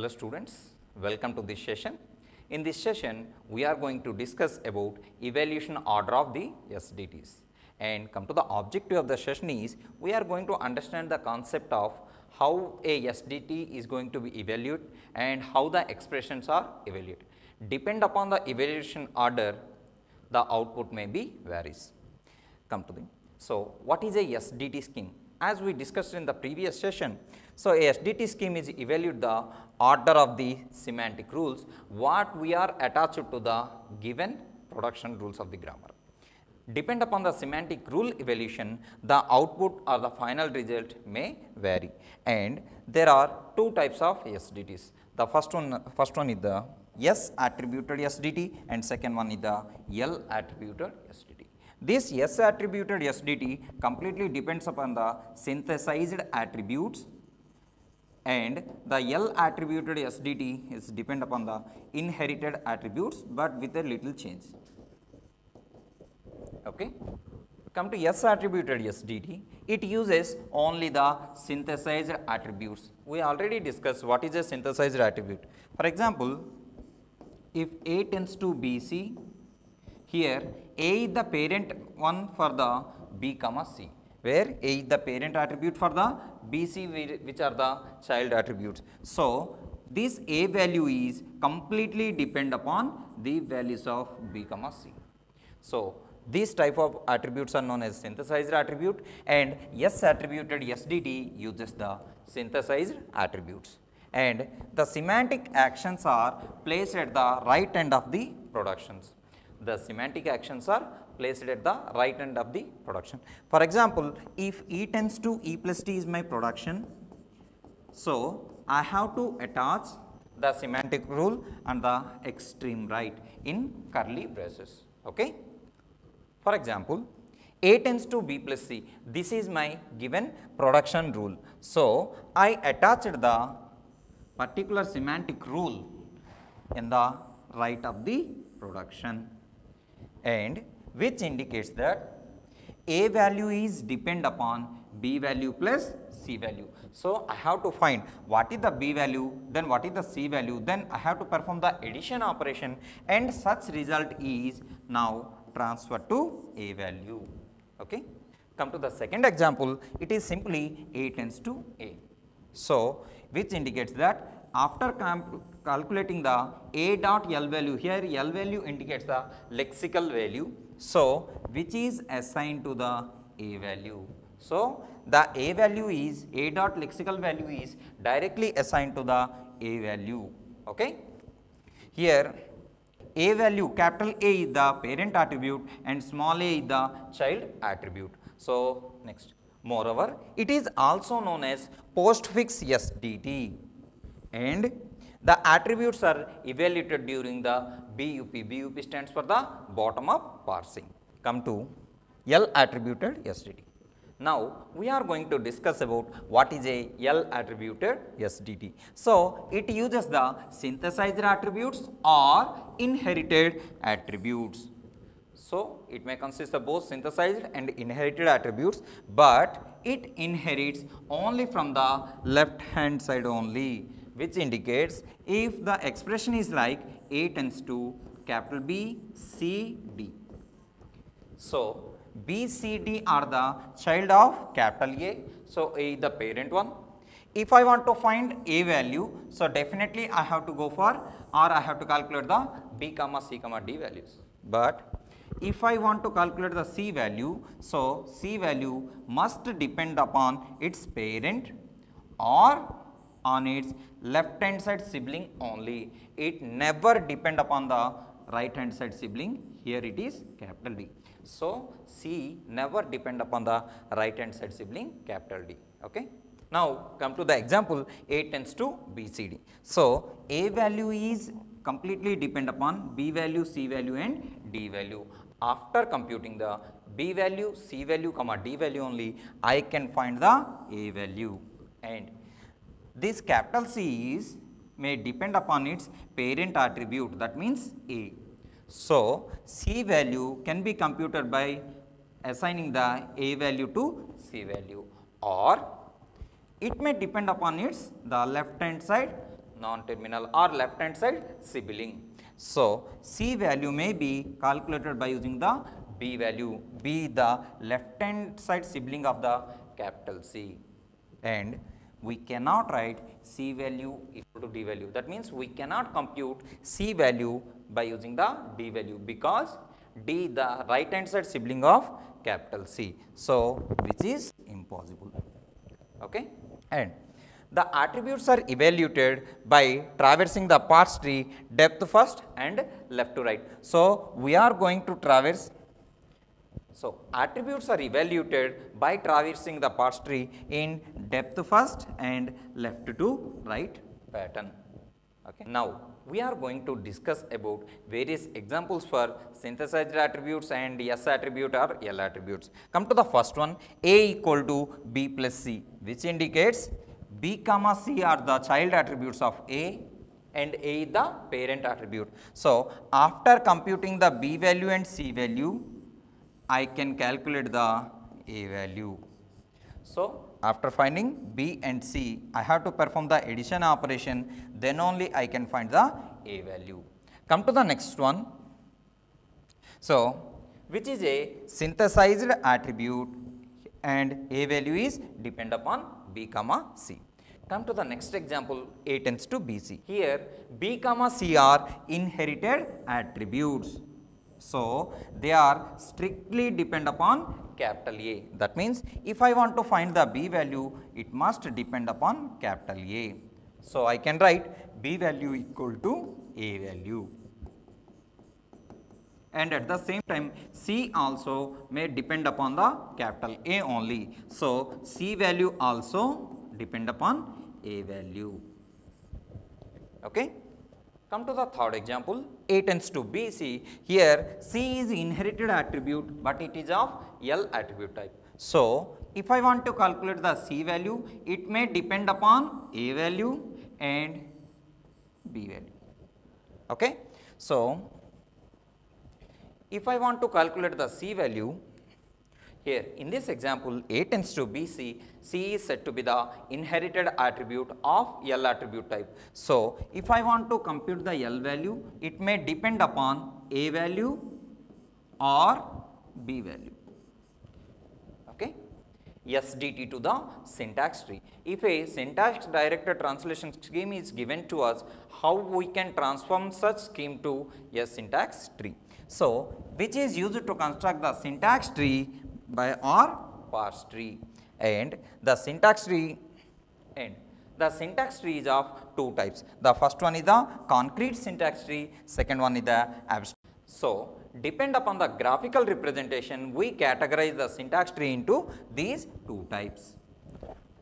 Hello students, welcome to this session. In this session, we are going to discuss about evaluation order of the SDTs. And come to the objective of the session is, we are going to understand the concept of how a SDT is going to be evaluated and how the expressions are evaluated. Depend upon the evaluation order, the output may be varies. Come to the, so what is a SDT scheme? As we discussed in the previous session, so a SDT scheme is evaluate the order of the semantic rules what we are attached to the given production rules of the grammar. Depend upon the semantic rule evaluation, the output or the final result may vary, and there are two types of SDTs. The first one is the S attributed SDT and second one is the L attributed SDT. This S attributed SDT completely depends upon the synthesized attributes, and the L attributed SDT is depend upon the inherited attributes, but with a little change. Okay. Come to S attributed SDT, it uses only the synthesized attributes. We already discussed what is a synthesized attribute. For example, if A tends to BC, here A is the parent one for the B comma C, where A is the parent attribute for the BC, which are the child attributes. So this A value is completely depend upon the values of B comma C. So these type of attributes are known as synthesized attribute, and S attributed SDT uses the synthesized attributes, and the semantic actions are placed at the right end of the productions. The semantic actions are placed at the right end of the production. For example, if E tends to E plus T is my production, so I have to attach the semantic rule on the extreme right in curly braces. Okay. For example, A tends to B plus C, this is my given production rule. So I attached the particular semantic rule in the right of the production, and which indicates that A value is depend upon B value plus C value. So I have to find what is the B value, then what is the C value, then I have to perform the addition operation, and such result is now transferred to A value. Okay. Come to the second example, it is simply A tends to A. So which indicates that after calculating the A dot L value, here L value indicates the lexical value, so which is assigned to the A value. So the A value is, A dot lexical value is directly assigned to the A value. Okay. Here A value, capital A is the parent attribute and small a is the child attribute. So next, moreover, it is also known as postfix SDT, and the attributes are evaluated during the BUP. BUP stands for the bottom up parsing. Come to L attributed SDT. Now we are going to discuss about what is a L attributed SDT. So it uses the synthesized attributes or inherited attributes. So it may consist of both synthesized and inherited attributes, but it inherits only from the left hand side only, which indicates if the expression is like A tends to capital B, C, D. So B, C, D are the child of capital A, so A is the parent one. If I want to find A value, so definitely I have to go for, or I have to calculate the B comma C comma D values. But if I want to calculate the C value, so C value must depend upon its parent or on its left hand side sibling only. It never depend upon the right hand side sibling. Here it is capital D. So C never depend upon the right hand side sibling capital D. Okay. Now come to the example, A tends to BCD. So A value is completely depend upon B value, C value and D value. After computing the B value, C value comma D value only, I can find the A value, and this capital C is may depend upon its parent attribute, that means A. So C value can be computed by assigning the A value to C value, or it may depend upon its the left hand side non-terminal or left hand side sibling. So, C value may be calculated by using the B value, B the left hand side sibling of the capital C, and we cannot write C value equal to D value. That means we cannot compute C value by using the D value, because D the right hand side sibling of capital C. So, which is impossible. Okay? And the attributes are evaluated by traversing the parse tree depth first and left to right. So, we are going to traverse. So, attributes are evaluated by traversing the parse tree in depth first and left to right pattern. Okay. Now, we are going to discuss about various examples for synthesized attributes and S attribute or L attributes. Come to the first one, A equal to B plus C, which indicates B comma C are the child attributes of A and A is the parent attribute. So, after computing the B value and C value, I can calculate the A value. So, after finding B and C, I have to perform the addition operation, then only I can find the A value. Come to the next one. So, which is a synthesized attribute and A value is depend upon B comma C. Come to the next example, A tends to BC. Here B comma C are inherited attributes. So, they are strictly depend upon capital A. That means, if I want to find the B value, it must depend upon capital A. So, I can write B value equal to A value. And at the same time, C also may depend upon the capital A only. So, C value also depend upon A value. Okay. Come to the third example, A tends to BC. Here C is inherited attribute, but it is of L attribute type. So, if I want to calculate the C value, it may depend upon A value and B value. Okay. So, if I want to calculate the C value, here in this example A tends to BC, C is said to be the inherited attribute of L attribute type. So, if I want to compute the L value, it may depend upon A value or B value. Okay. SDT to the syntax tree. If a syntax directed translation scheme is given to us, how we can transform such scheme to a syntax tree. So, which is used to construct the syntax tree by or parse tree, and the syntax tree is of two types. The first one is the concrete syntax tree, second one is the abstract. So, depend upon the graphical representation, we categorize the syntax tree into these two types.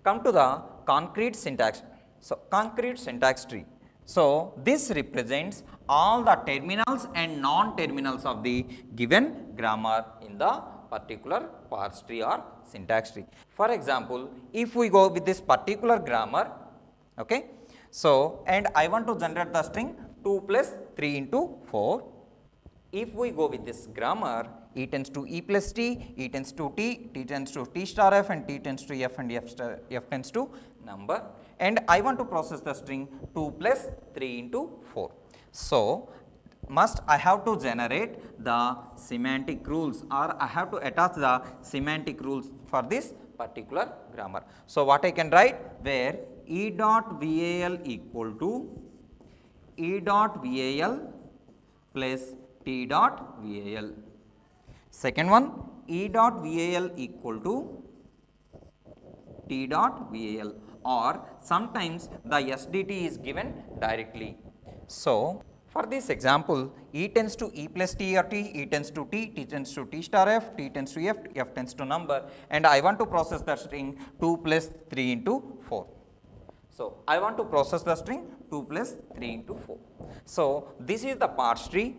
Come to the concrete syntax. So, concrete syntax tree. So, this represents all the terminals and non-terminals of the given grammar in the particular parse tree or syntax tree. For example, if we go with this particular grammar, okay, so and I want to generate the string 2 plus 3 into 4. If we go with this grammar, E tends to E plus T, E tends to T, T tends to T star F, and T tends to F, and F tends to number, and I want to process the string 2 plus 3 into 4. So, must I have to generate the semantic rules, or I have to attach the semantic rules for this particular grammar. So, what I can write, where E dot VAL equal to E dot VAL plus T dot VAL. Second one, E dot VAL equal to T dot VAL, or sometimes the SDT is given directly. So, for this example, E tends to E plus T or T, E tends to T, T tends to T star F, T tends to F, F tends to number, and I want to process the string 2 plus 3 into 4. So, I want to process the string 2 plus 3 into 4. So, this is the parse tree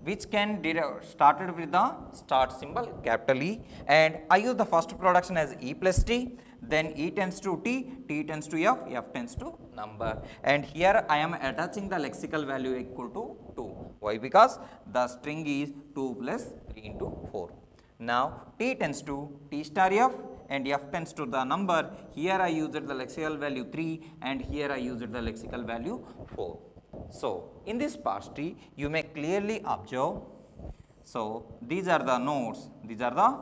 which can started with the start symbol capital E, and I use the first production as E plus T, then E tends to T, T tends to F, F tends to number, and here I am attaching the lexical value equal to 2. Why? Because the string is 2 plus 3 into 4. Now, T tends to T star F, and f tends to the number. Here I used the lexical value 3 and here I used the lexical value 4. So, in this parse tree you may clearly observe, so these are the nodes, these are the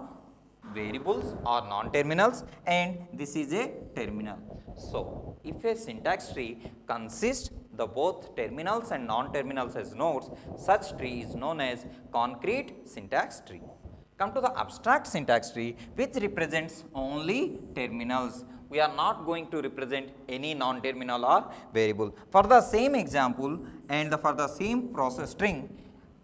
variables or non-terminals and this is a terminal. So, if a syntax tree consists the both terminals and non-terminals as nodes, such tree is known as concrete syntax tree. Come to the abstract syntax tree, which represents only terminals. We are not going to represent any non-terminal or variable. For the same example and for the same process string,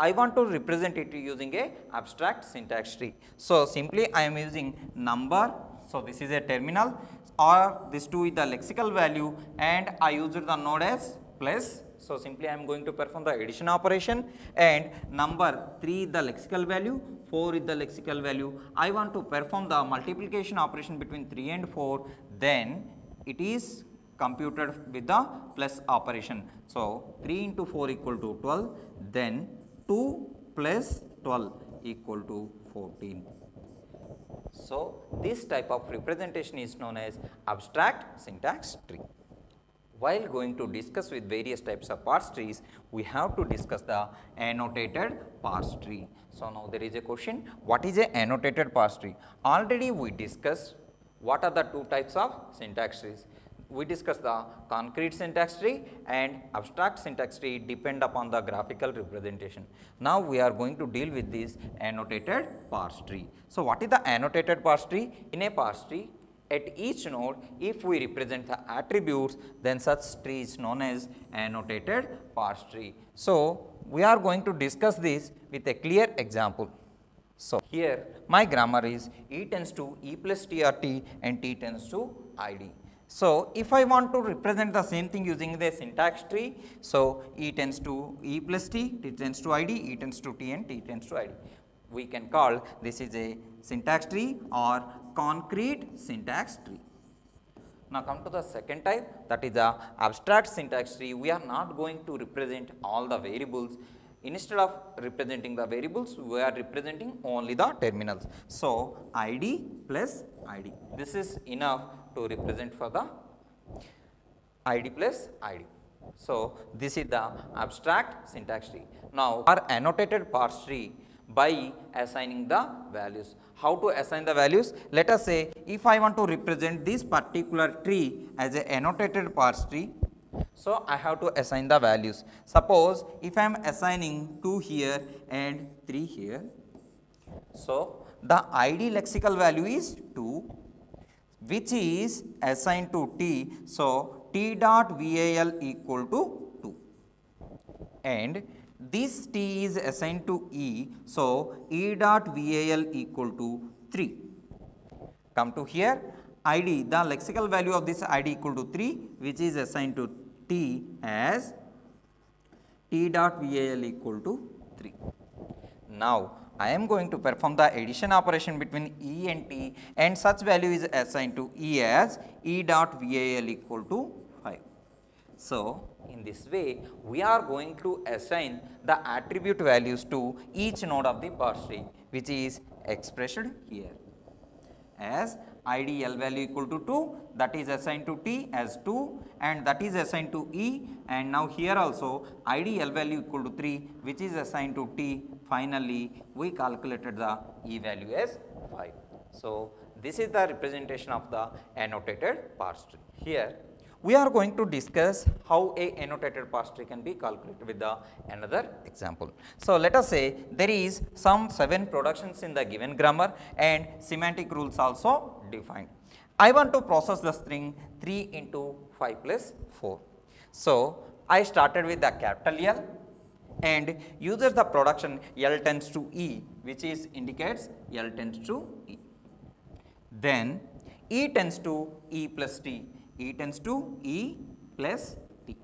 I want to represent it using a abstract syntax tree. So, simply I am using number, so this is a terminal, or this 2 is the lexical value and I used the node as plus. So, simply I am going to perform the addition operation and number 3 is the lexical value, 4 is the lexical value. I want to perform the multiplication operation between 3 and 4, then it is computed with the plus operation. So, 3 into 4 equal to 12, then 2 plus 12 equal to 14. So, this type of representation is known as abstract syntax tree. While going to discuss with various types of parse trees, we have to discuss the annotated parse tree. So, now there is a question, what is a annotated parse tree? Already we discussed what are the two types of syntax trees. We discussed the concrete syntax tree and abstract syntax tree depend upon the graphical representation. Now, we are going to deal with this annotated parse tree. So, what is the annotated parse tree? In a parse tree, at each node, if we represent the attributes, then such tree is known as annotated parse tree. So, we are going to discuss this with a clear example. So, here my grammar is E tends to E plus T or T and T tends to ID. So, if I want to represent the same thing using the syntax tree, so E tends to E plus T, T tends to ID, E tends to T and T tends to ID. We can call this is a syntax tree or concrete syntax tree. Now, come to the second type, that is the abstract syntax tree. We are not going to represent all the variables. Instead of representing the variables, we are representing only the terminals. So, ID plus ID. This is enough to represent for the ID plus ID. So, this is the abstract syntax tree. Now, our annotated parse tree by assigning the values. How to assign the values? Let us say if I want to represent this particular tree as an annotated parse tree, so I have to assign the values. Suppose if I am assigning 2 here and 3 here, so the ID lexical value is 2, which is assigned to T. So, T dot VAL equal to 2 and this T is assigned to E. So, E dot VAL equal to 3. Come to here, ID, the lexical value of this ID equal to 3, which is assigned to T as T dot VAL equal to 3. Now, I am going to perform the addition operation between E and T and such value is assigned to E as E dot VAL equal to 5. So, in this way, we are going to assign the attribute values to each node of the parse tree, which is expressed here as ID L value equal to 2, that is assigned to T as 2 and that is assigned to E, and now here also ID L value equal to 3, which is assigned to T. Finally, we calculated the E value as 5. So, this is the representation of the annotated parse tree. Here, we are going to discuss how a annotated parse tree can be calculated with the another example. So, let us say there is some 7 productions in the given grammar and semantic rules also defined. I want to process the string 3 into 5 plus 4. So, I started with the capital L and uses the production L tends to E, which is indicates L tends to E. Then E tends to E plus T. E tends to E plus T.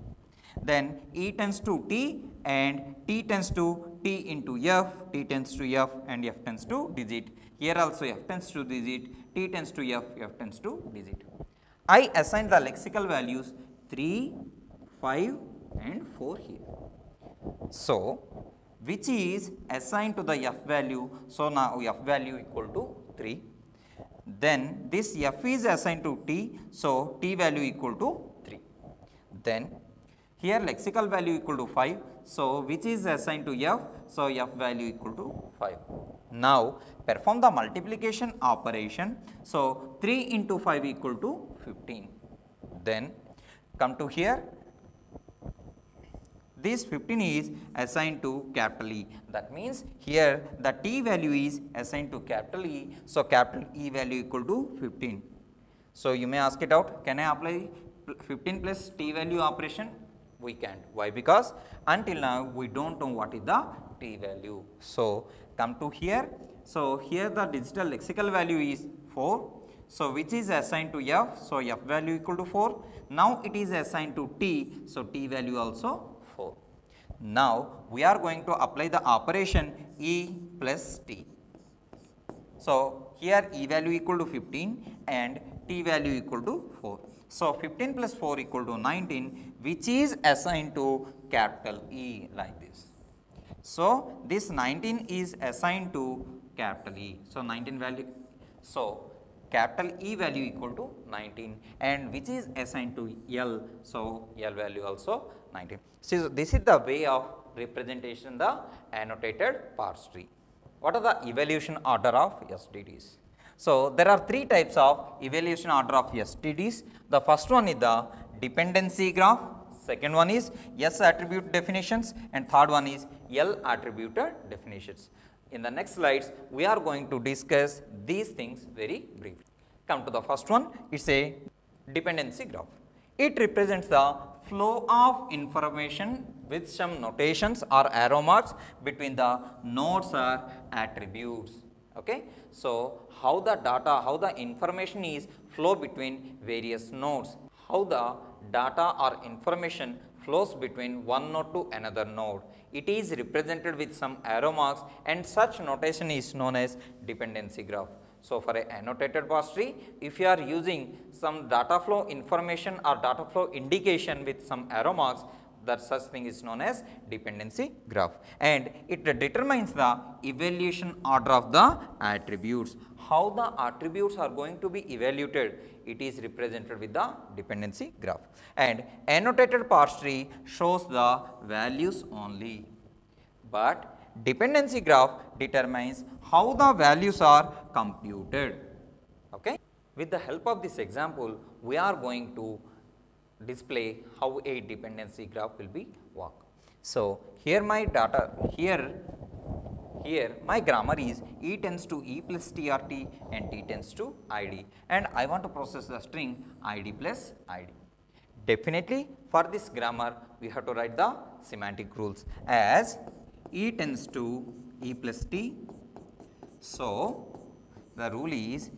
Then E tends to T and T tends to T into F, T tends to F and F tends to digit. Here also F tends to digit, T tends to F, F tends to digit. I assign the lexical values 3, 5 and 4 here. So, which is assigned to the F value. So, now F value equal to 3. then this f is assigned to t, so t value equal to 3. Then here lexical value equal to 5, so which is assigned to f, so f value equal to 5. Now perform the multiplication operation, so 3 into 5 equal to 15. Then come to here, this 15 is assigned to capital E. That means here the t value is assigned to capital E, so capital E value equal to 15. So you may ask it out, can I apply 15 plus t value operation? We can't. Why? Because until now we don't know what is the t value. So come to here, so here the digital lexical value is 4. So which is assigned to f, so f value equal to 4. Now it is assigned to t, so t value also 4. Now we are going to apply the operation E plus t. So here E value equal to 15 and t value equal to 4. So 15 plus 4 equal to 19, which is assigned to capital E like this. So this 19 is assigned to capital E. So 19 value, so capital E value equal to 19 and which is assigned to L, so L value also 19. So this is the way of representation the annotated parse tree. What are the evaluation order of SDDs? So there are 3 types of evaluation order of SDDs. The first one is the dependency graph, second one is S attribute definitions, and third one is L attributed definitions. In the next slides, we are going to discuss these things very briefly. Come to the first one, it is a dependency graph. It represents the flow of information with some notations or arrow marks between the nodes or attributes. Okay? So how the data, how the information is flow between various nodes, how the data or information flows between one node to another node. It is represented with some arrow marks and such notation is known as dependency graph. So for a annotated parse tree, if you are using some data flow information or data flow indication with some arrow marks, that such thing is known as dependency graph, and it determines the evaluation order of the attributes. How the attributes are going to be evaluated, it is represented with the dependency graph, and annotated parse tree shows the values only, but dependency graph determines how the values are computed. Okay? With the help of this example, we are going to display how a dependency graph will be work. So here my data, here my grammar is E tends to E plus TRT and T tends to ID, and I want to process the string ID plus ID. Definitely for this grammar we have to write the semantic rules as E tends to E plus T. So the rule is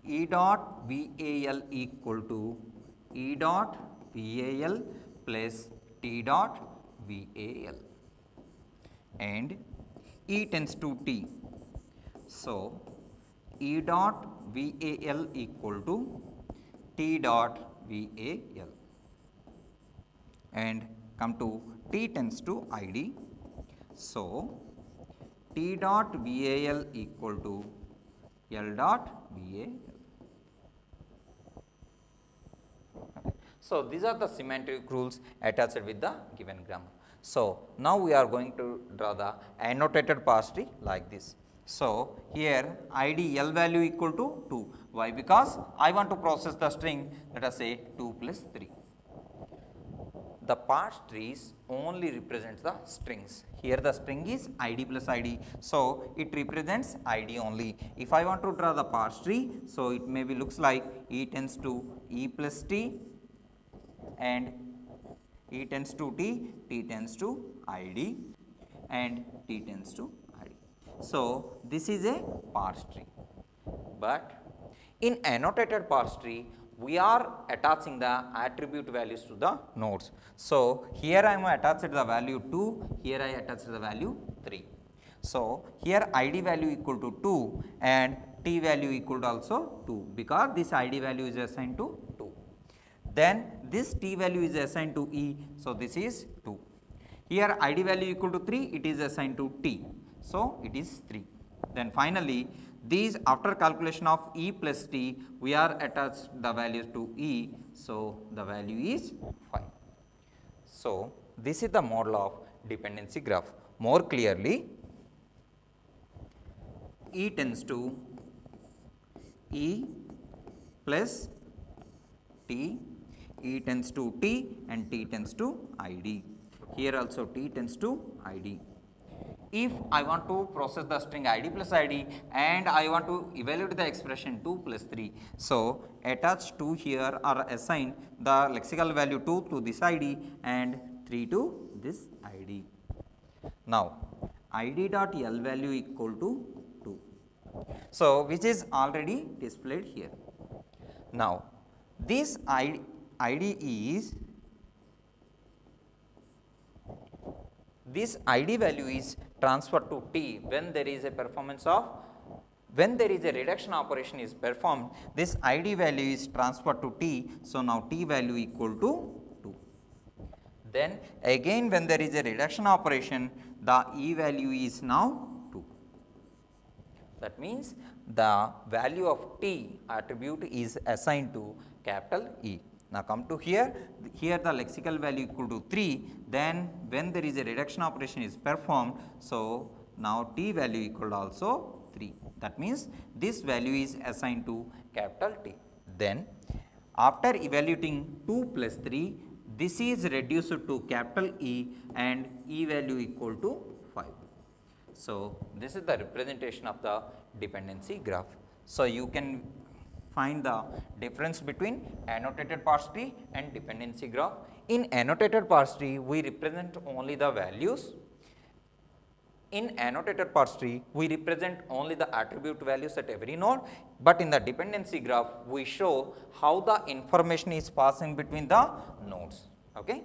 E dot VAL equal to E dot VAL plus T dot VAL, and E tends to T. So E dot VAL equal to T dot VAL, and come to T tends to ID. So T dot VAL equal to L dot VAL. Okay. So these are the semantic rules attached with the given grammar. So now we are going to draw the annotated parse tree like this. So here ID L value equal to 2. Why? Because I want to process the string, let us say 2 plus 3. The parse trees only represents the strings. Here the string is ID plus ID, so it represents ID only. If I want to draw the parse tree, so it maybe looks like E tends to E plus T, and E tends to T, T tends to ID, and T tends to ID. So this is a parse tree, but in annotated parse tree we are attaching the attribute values to the nodes. So here I am attached the value 2, here I attached the value 3. So here ID value equal to 2 and T value equal to also 2, because this ID value is assigned to 2. Then this T value is assigned to E, so this is 2. Here ID value equal to 3, it is assigned to T, so it is 3. Then finally, these after calculation of E plus T, we are attached the values to E, so the value is 5. So this is the model of dependency graph. More clearly, E tends to E plus T, E tends to T and T tends to ID. Here also T tends to ID. If I want to process the string ID plus ID and I want to evaluate the expression 2 plus 3, so attach 2 here or assign the lexical value 2 to this ID and 3 to this ID. Now ID dot L value equal to 2. So which is already displayed here. Now this ID is, this ID value is transferred to T when there is a performance of, when there is a reduction operation is performed, this ID value is transferred to T. So now T value equal to 2. Then again when there is a reduction operation, the E value is now 2. That means the value of T attribute is assigned to capital E. Now come to here, here the lexical value equal to 3, then when there is a reduction operation is performed, so now T value equal to also 3. That means this value is assigned to capital T. Then after evaluating 2 plus 3, this is reduced to capital E and E value equal to 5. So this is the representation of the dependency graph. So you can find the difference between annotated parse tree and dependency graph. In annotated parse tree, we represent only the values. In annotated parse tree, we represent only the attribute values at every node, but in the dependency graph, we show how the information is passing between the nodes. Okay?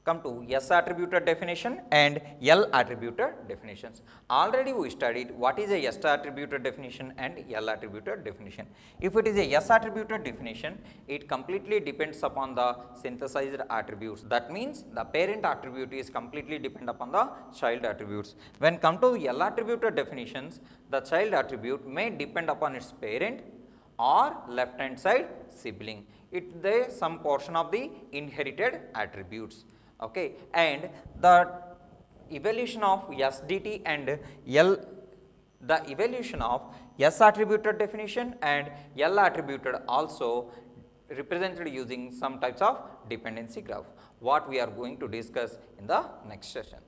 Come to S attributed definition and L attributed definitions. Already we studied what is a S attributed definition and L attributed definition. If it is a S attributed definition, it completely depends upon the synthesized attributes. That means the parent attribute is completely dependent upon the child attributes. When come to L attributed definitions, the child attribute may depend upon its parent or left hand side sibling. It is some portion of the inherited attributes. Okay, and the evaluation of SDT and L, the evaluation of S attributed definition and L attributed also represented using some types of dependency graph, what we are going to discuss in the next session.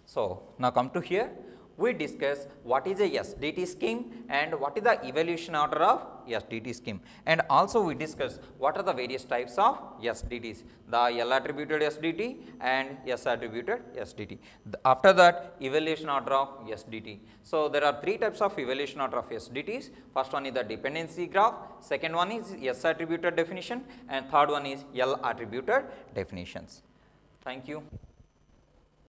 So now come to here, we discuss what is a SDT scheme and what is the evaluation order of SDT scheme, and also we discuss what are the various types of SDTs, the L attributed SDT and S attributed SDT. After that, evaluation order of SDT. So there are 3 types of evaluation order of SDTs. First one is the dependency graph, second one is S attributed definition, and third one is L attributed definitions. Thank you.